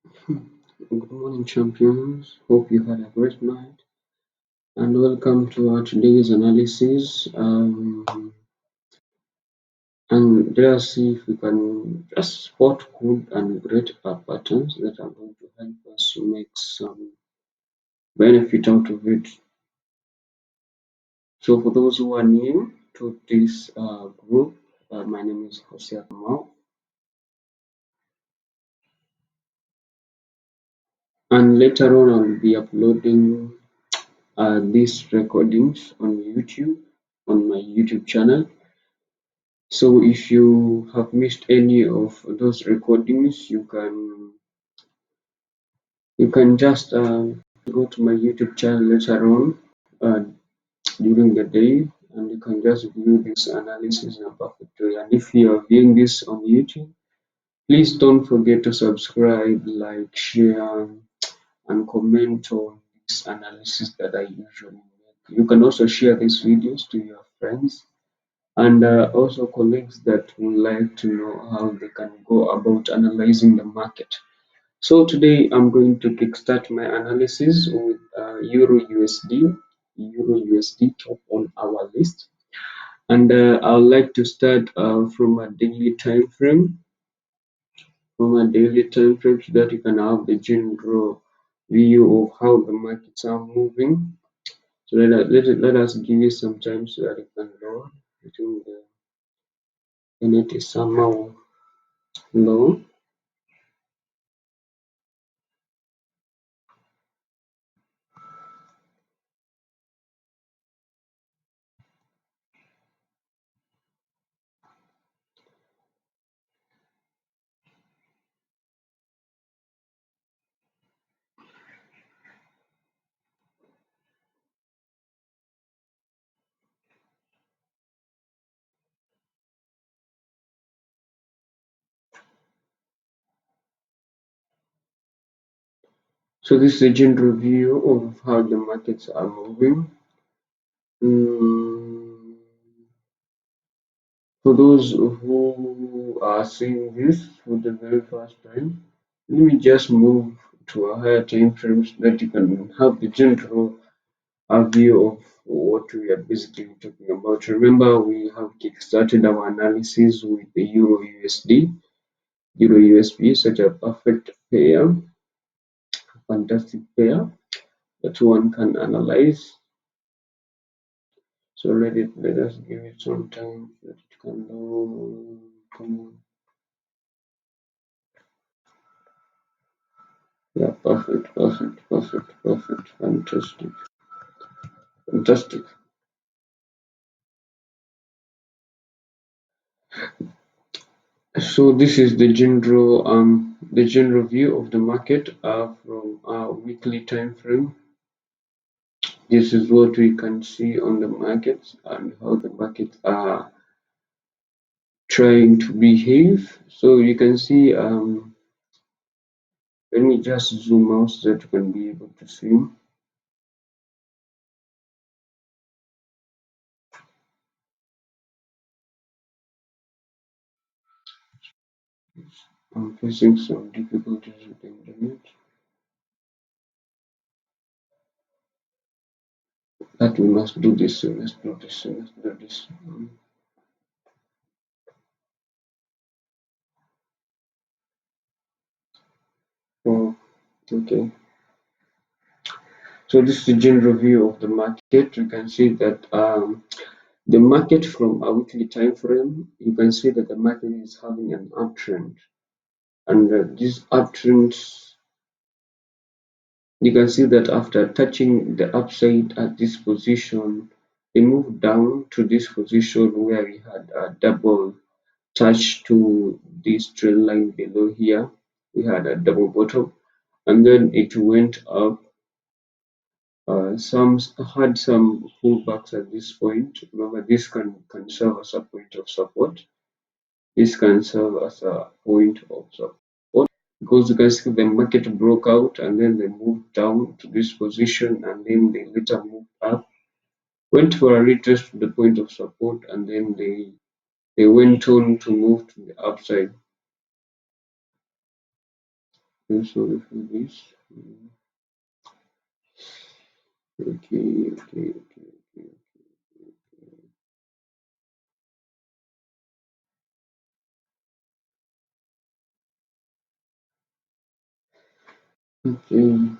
Good morning, champions. Hope you had a great night, and welcome to our today's analysis. And let's see if we can just spot good and great patterns that are going to help us make some benefit out of it. So, for those who are new to this group, my name is Hosea Kamau, and later on, I'll be uploading these recordings on YouTube on my YouTube channel. So if you have missed any of those recordings, you can just go to my YouTube channel later on uh, during the day, and you can just view this analysis in a perfect way. And if you are viewing this on YouTube, please don't forget to subscribe, like, share, and comment on this analysis that I usually make. You can also share these videos to your friends and also colleagues that would like to know how they can go about analyzing the market. So today I'm going to kickstart my analysis with Euro USD, Euro USD top on our list, and I'd like to start from a daily time frame, so that you can have the general view of how the markets are moving. So let us give it some time so that it can load. I think the net is somehow low. So this is a general view of how the markets are moving. Mm, for those who are seeing this for the very first time, let me just move to a higher time frame so that you can have the general view of what we are basically talking about. Remember, we have kickstarted our analysis with the Euro USD, Euro USD, such a perfect pair, fantastic pair that one can analyze. So let us give it some time so that it can load. Come on. Yeah, perfect. Fantastic. So this is the general view of the market from our weekly time frame. This is what we can see on the markets and how the markets are trying to behave. So you can see let me just zoom out so that you can be able to see. I'm facing some difficulties with the internet. That we must do this, let's do this, let's do this. Oh, okay. So this is the general view of the market. You can see that the market from a weekly time frame, you can see that the market is having an uptrend, and this uptrend, you can see that after touching the upside at this position, they moved down to this position where we had a double touch to this trend line below here. We had a double bottom, and then it went up. Some had some pullbacks at this point. Remember, this can serve as a point of support. This can serve as a point of support because you can see the market broke out and then they moved down to this position and then they later moved up, went for a retest to the point of support, and then they went on to move to the upside. sorry for this. Okay. Okay.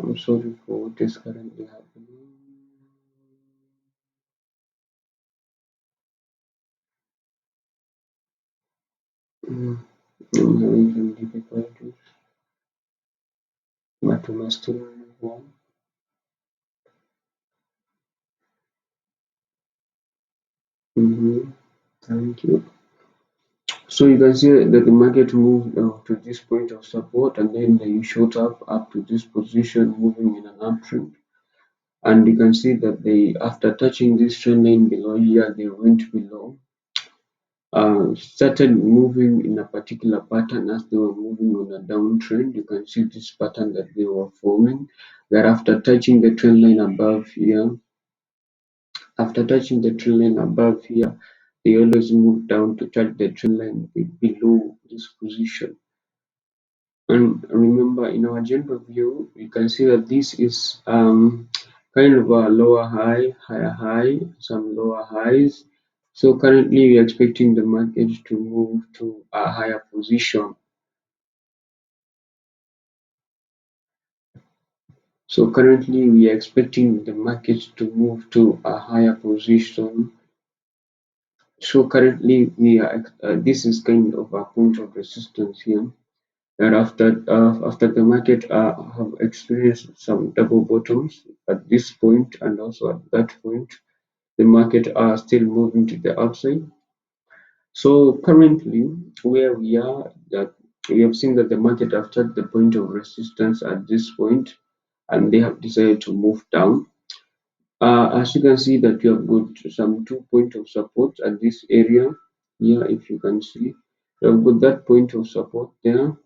I'm sorry for what is currently happening. Mm, I'm having some difficulties, but we must still move on. Thank you. So you can see that the market moved to this point of support, and then they shot up to this position, moving in an uptrend. And you can see that they, after touching this trend line below here, they went below, started moving in a particular pattern as they were moving on a downtrend. You can see this pattern that they were forming. That after touching the trend line above here, after touching the trend line above here, they always move down to touch the trend line below this position. And remember, in our general view, you can see that this is kind of a lower high, higher high, some lower highs. So currently, we are expecting the market to move to a higher position. So currently, we are expecting the market to move to a higher position. So currently, we are this is kind of a point of resistance here. And after the market have experienced some double bottoms at this point and also at that point, the market are still moving to the upside. So currently, where we are, that we have seen that the market have touched the point of resistance at this point, and they have decided to move down. As you can see that you have got some 2 points of support at this area here. If you can see, you have got that point of support there,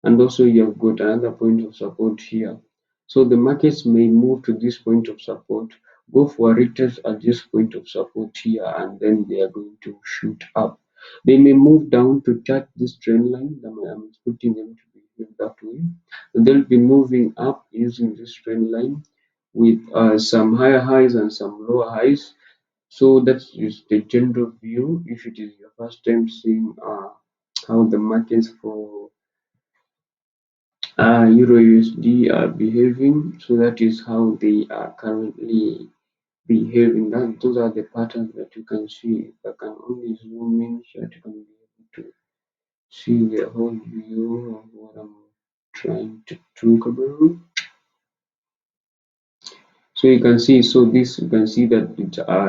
and also you have got another point of support here. So the markets may move to this point of support, go for a retest at this point of support here, and then they are going to shoot up. They may move down to touch this trend line. I'm expecting them to behave that way. And they'll be moving up using this trend line with some higher highs and some lower highs. So that's just the general view. If it is your first time seeing how the markets for Euro USD are behaving. So that is how they are currently behaving. Those are the patterns that you can see. If I can only zoom in so that you can be able to see the whole view of what I'm trying to talk about. So you can see, so this you can see that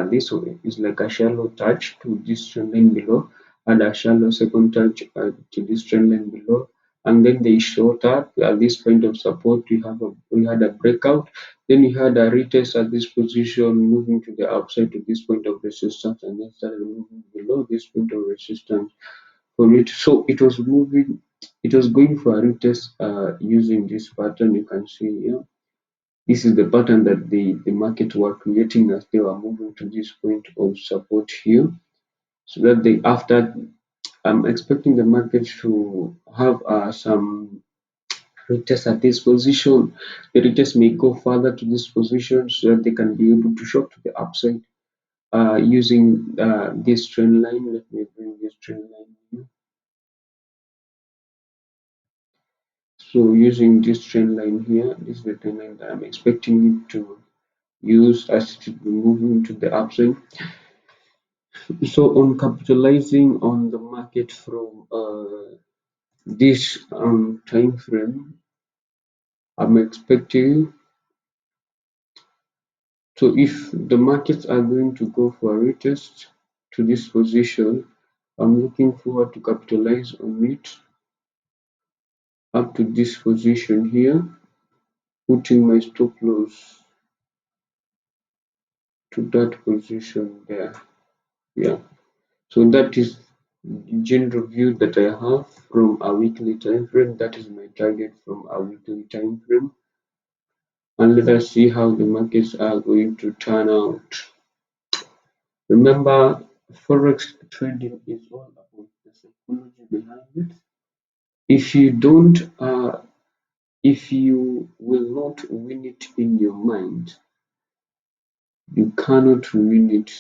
this is like a shallow touch to this trend line below, and a shallow second touch to this trend line below, and then they shot up at this point of support. We had a breakout, then we had a retest at this position, moving to the upside to this point of resistance, and then started moving below this point of resistance for it. So it was moving, it was going for a retest using this pattern. You can see here, this is the pattern that the market were creating as they were moving to this point of support here. So that they, after, I'm expecting the market to have some retest at this position. The retest may go further to this position so that they can be able to short to the upside using this trend line. Let me bring this trend line here. So using this trend line here, this is the trend line that I'm expecting it to use as it be moving to the upside. So on capitalizing on the market from this time frame, I'm expecting, so if the markets are going to go for a retest to this position, I'm looking forward to capitalize on it up to this position here, putting my stop loss to that position there. Yeah, so that is the general view that I have from a weekly time frame. That is my target from a weekly time frame. And let us see how the markets are going to turn out. Remember, Forex trading is all about the psychology behind it. If you don't, if you will not win it in your mind, you cannot win it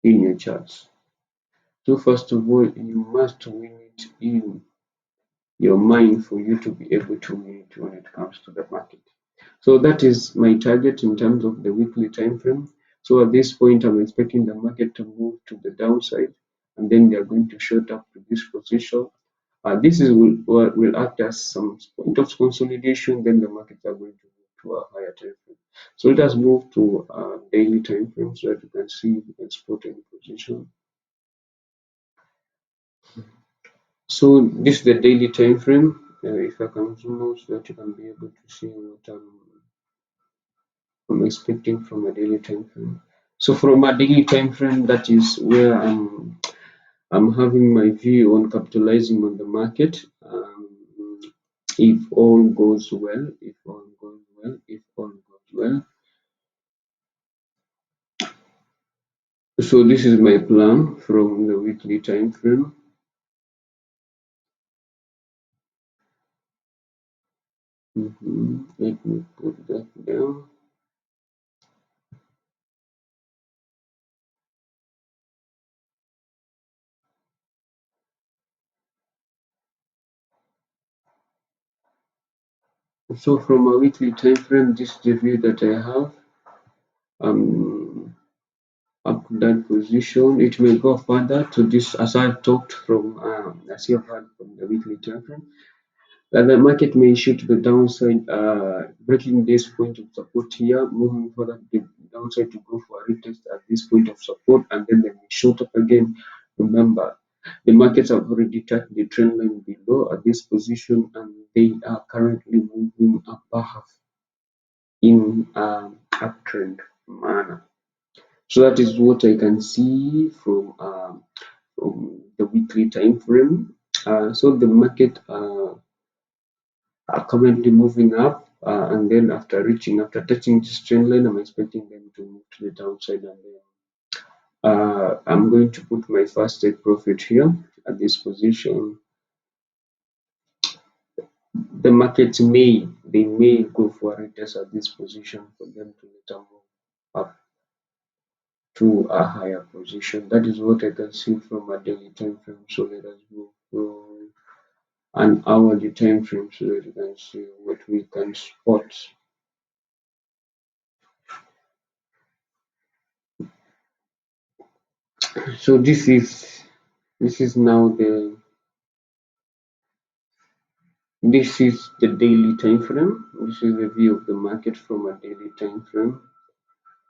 in your charts. So first of all, you must win it in your mind for you to be able to win it when it comes to the market. So that is my target in terms of the weekly time frame. So at this point, I'm expecting the market to move to the downside, and then they are going to short up to this position. This is will act as some point of consolidation. Then the markets are going to move to a higher time frame. So let us move to daily time frame so that you can see and spot any position. So this is the daily time frame. If I can zoom out so that you can be able to see what I'm expecting from a daily time frame. So from a daily time frame, that is where I'm having my view on capitalizing on the market. If all goes well, if all goes well, if all goes well. So this is my plan from the weekly time frame. Let me put that down. So from a weekly time frame, this is the view that I have. Up to that position, it may go further to this, as I've talked from, as you've heard from the weekly time frame. The market may shoot to the downside, breaking this point of support here, moving further to the downside to go for a retest at this point of support, and then they may shoot up again. Remember, the markets have already touched the trend line below at this position, and they are currently moving above in uptrend manner. So that is what I can see from the weekly time frame. So the market are currently moving up, and then after touching this trend line, I'm expecting them to move to the downside, and then I'm going to put my first take profit here at this position. The markets may go for a retest at this position for them to later move up to a higher position. That is what I can see from a daily time frame. So let us move to an hourly time frame so that you can see what we can spot. So this is now the daily time frame. This is the view of the market from a daily time frame.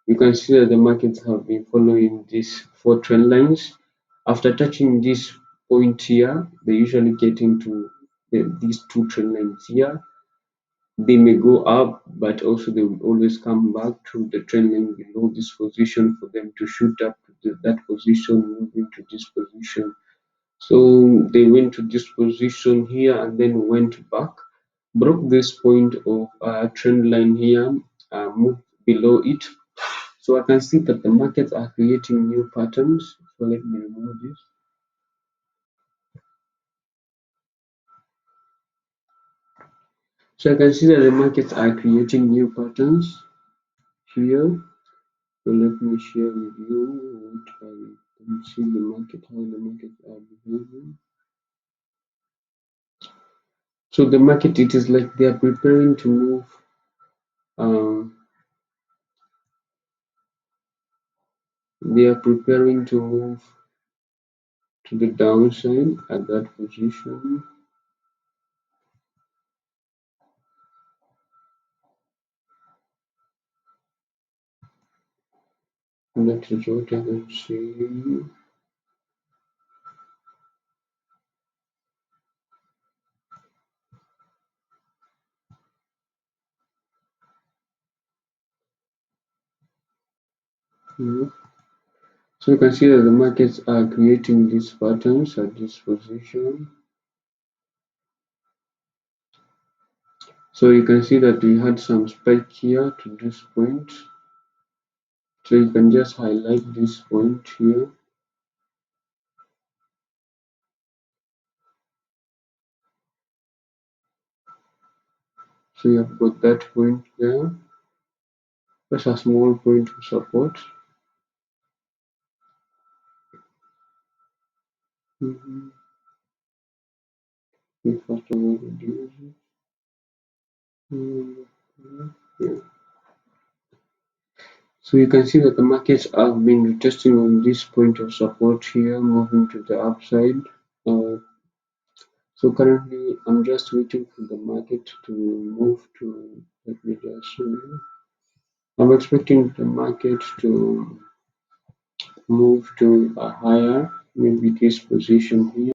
You can see that the markets have been following these four trend lines. After touching this point here, they usually get into these two trend lines here. They may go up, but also they will always come back to the trend line below this position for them to shoot up to that position, moving to this position. So they went to this position here and then went back, broke this point of trend line here, moved below it. So I can see that the markets are creating new patterns. So let me remove this. So I can see that the markets are creating new patterns here. So let me share with you what I can see the market, how the markets are behaving. So the market, it is like they are preparing to move. They are preparing to move to the downside at that position. That is what I can see. Yeah. So you can see that the markets are creating these patterns at this position. So you can see that we had some spike here to this point. So you can just highlight this point here. So you have got that point there. That's a small point of support. We first of all reduce it. Yeah. So you can see that the markets have been retesting on this point of support here, moving to the upside. So currently, I'm just waiting for the market to move to. Let me just show you. I'm expecting the market to move to a higher, maybe this position here.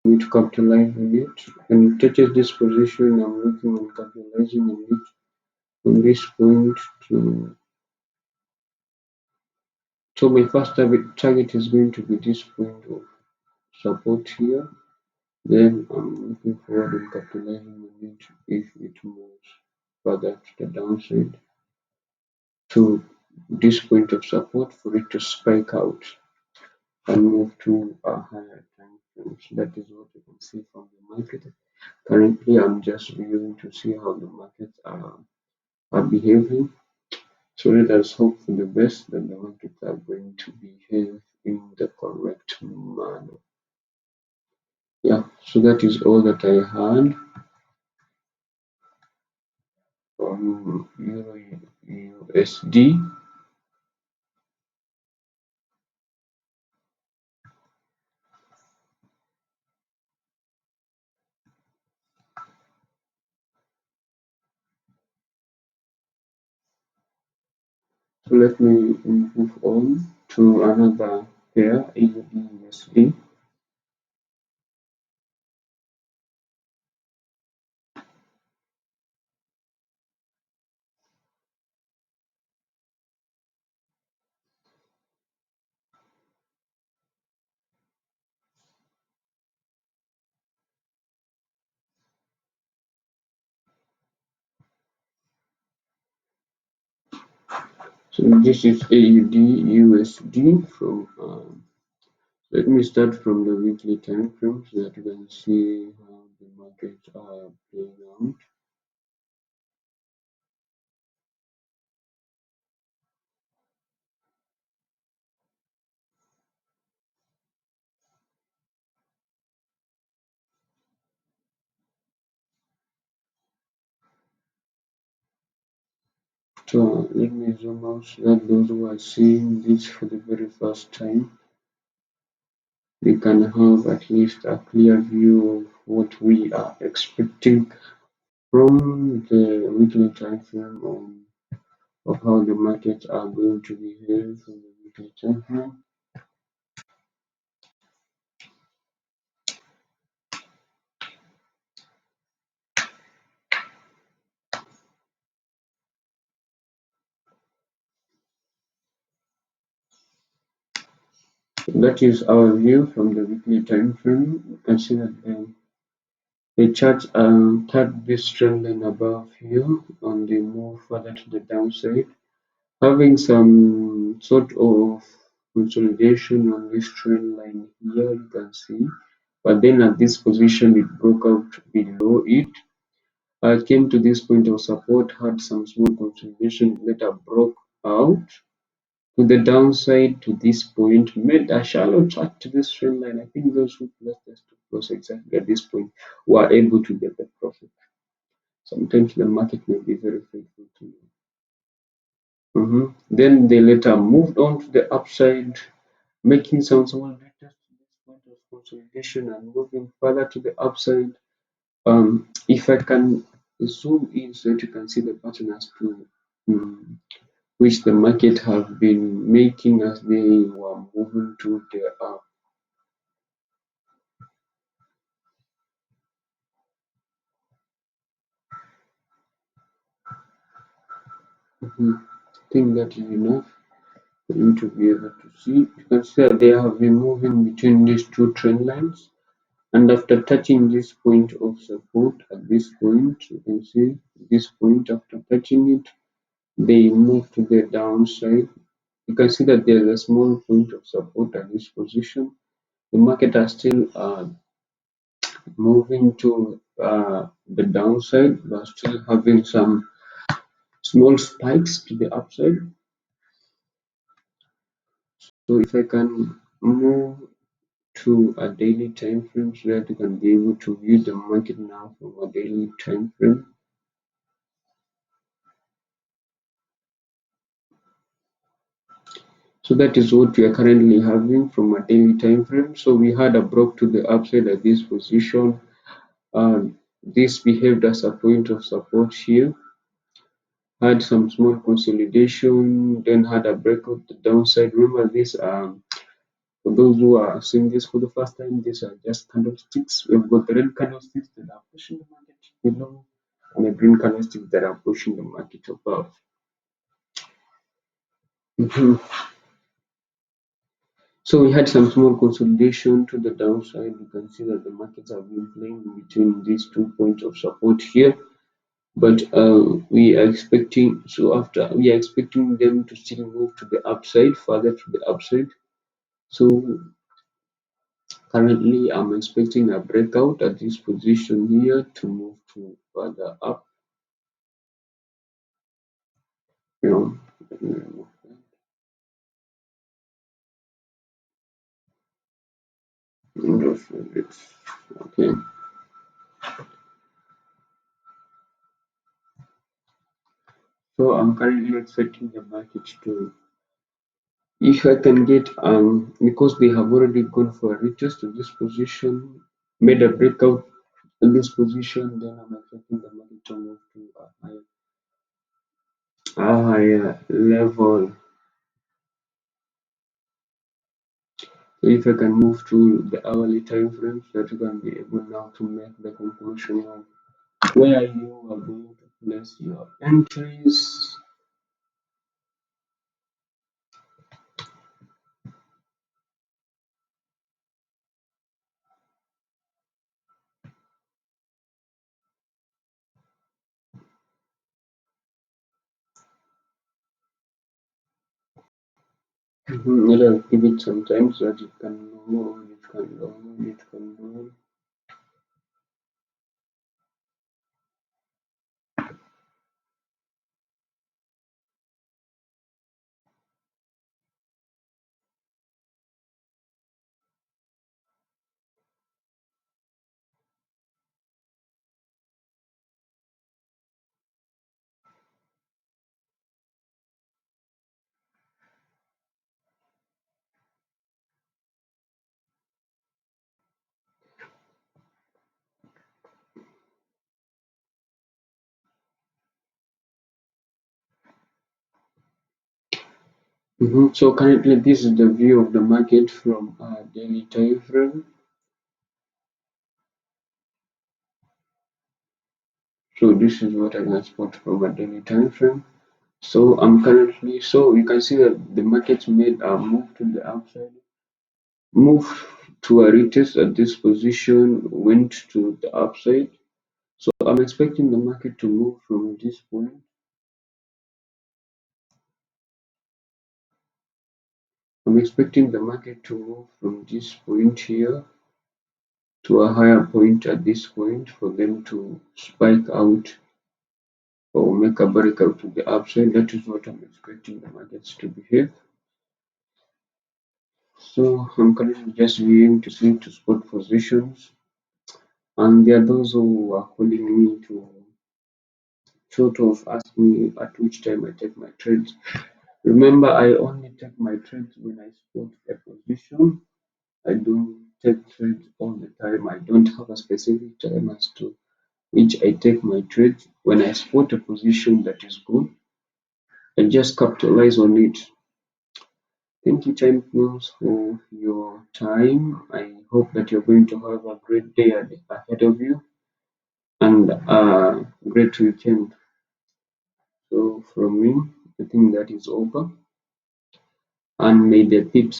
We need to capitalize on it. When it touches this position, I'm working on capitalizing on it from this point to. So my first target is going to be this point of support here. Then I'm looking forward to capitalizing on it if it moves further to the downside to this point of support for it to spike out and move to a higher time frame. So that is what you can see from the market. Currently, I'm just viewing to see how the markets are behaving. So let us hope for the best that the markets are going to behave in the correct manner. Yeah, so that is all that I had on Euro USD. So let me move on to another pair, Aud USD. So this is AUD USD from. Let me start from the weekly time frame so that you can see how the markets are playing out. So let me zoom out so that those who are seeing this for the very first time, we can have at least a clear view of what we are expecting from the weekly time frame of how the markets are going to behave from the weekly time frame. That is our view from the weekly time frame. You can see that the charts touch this trend line above here and they move further to the downside, having some sort of consolidation on this trend line here, you can see. But then at this position, it broke out below it. Came to this point of support, had some small consolidation, later broke out to the downside to this point, made a shallow track to this trend line. I think those who placed their stop loss exactly at this point were able to get the profit. Sometimes the market may be very faithful to you. Then they later moved on to the upside, making some small retest to this point of consolidation and moving further to the upside. If I can zoom in so that you can see the pattern as to which the market have been making as they were moving to the up. I think that is enough for you to be able to see. You can see that they have been moving between these two trend lines. And after touching this point of support at this point, you can see this point after touching it, they move to the downside. You can see that there's a small point of support at this position. The market are still moving to the downside, but still having some small spikes to the upside. So if I can move to a daily time frame so that you can be able to view the market now from a daily time frame. So that is what we are currently having from a daily time frame. So we had a broke to the upside at this position. This behaved as a point of support here, had some small consolidation, then had a breakout to the downside. Remember this, for those who are seeing this for the first time, these are just candlesticks. We've got the red candlesticks that are pushing the market below and the green candlesticks that are pushing the market above. Mhm. So we had some small consolidation to the downside. You can see that the markets have been playing between these 2 points of support here, but we are expecting them to still move to the upside, further to the upside. So currently, I'm expecting a breakout at this position here to move to further up. You know, okay. So I'm currently expecting the market to, if I can get, because they have already gone for a retest to this position, made a breakout in this position, then I'm expecting the market to move to a higher level. So if I can move to the hourly time frame, so that you can be able now to make the conclusion of where you are going to place your entries. Let us give it some time so that it can load, it can load, it can load. So currently this is the view of the market from a daily time frame. So this is what I can spot from a daily time frame. So I'm currently, so you can see that the market made a move to the upside, move to a retest at this position, went to the upside. So I'm expecting the market to move from this point. I'm expecting the market to move from this point here to a higher point at this point for them to spike out or make a breakout to the upside. That is what I'm expecting the markets to behave. So I'm currently just viewing to see to spot positions, and there are those who are calling me to sort of ask me at which time I take my trades. Remember, I only take my trades when I spot a position. I don't take trades all the time. I don't have a specific time as to which I take my trades. When I spot a position that is good, I just capitalize on it. Thank you, champions, for your time. I hope that you're going to have a great day ahead of you and a great weekend. So, from me, I think that is over. And may the tips